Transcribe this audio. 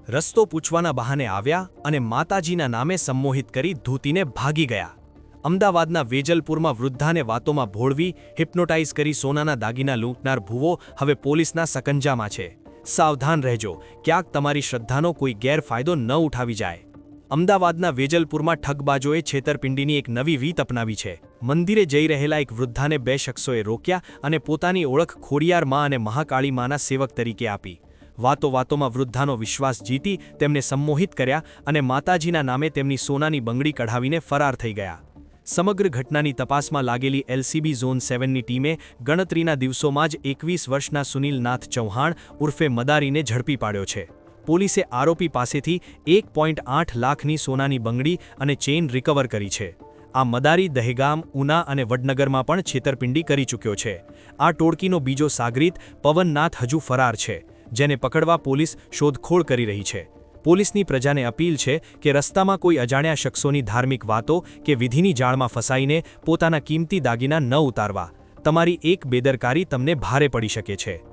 રસ્તો પૂછવાના બહાને આવ્યા અને માતાજીના નામે સંમોહિત કરી ધૂતીને ભાગી ગયા. અમદાવાદના વેજલપુરમાં વૃદ્ધાને વાતોમાં ભોળવી હિપ્નોટાઇઝ કરી સોનાના દાગીના લૂંટનાર ભૂવો હવે પોલીસના સકંજામાં છે. સાવધાન રહેજો, ક્યાંક તમારી શ્રદ્ધાનો કોઈ ગેરફાયદો ન ઉઠાવી જાય. અમદાવાદના વેજલપુરમાં ઠગબાજોએ છેતરપિંડીની એક નવી રીત અપનાવી છે. મંદિરે જઈ રહેલા એક વૃદ્ધાને બે શખ્સોએ રોક્યા અને પોતાની ઓળખ ખોડિયાર માં અને મહાકાળી માના સેવક તરીકે આપી. વાતોમાં વૃદ્ધાનો વિશ્વાસ જીતી તેમને સંમોહિત કર્યા અને માતાજીના નામે તેમની સોનાની બંગડી કઢાવીને ફરાર થઈ ગયા. સમગ્ર ઘટનાની તપાસમાં લાગેલી એલસીબી ઝોન 7ની ટીમે ગણતરીના દિવસોમાં જ 21 વર્ષના સુનિલ નાથ ચૌહાણ ઉર્ફે મદારીને ઝડપી પાડ્યો છે. પોલીસે આરોપી પાસેથી 1.8 લાખની સોનાની બંગડી અને ચેઇન રિકવર કરી છે. આ મદારી દહેગામ, ઉના અને વડનગરમાં પણ છેતરપિંડી કરી ચૂક્યો છે. આ ટોળકીનો બીજો સાગરીત પવનનાથ હજુ ફરાર છે, જેને પકડવા પોલીસ શોધખોળ કરી રહી છે. પોલીસની પ્રજાને અપીલ છે કે રસ્તામાં કોઈ અજાણ્યા શખ્સોની ધાર્મિક વાતો કે વિધિની જાળમાં ફસાઈને પોતાના કિંમતી દાગીના ન ઉતારવા. તમારી એક બેદરકારી તમને ભારે પડી શકે છે.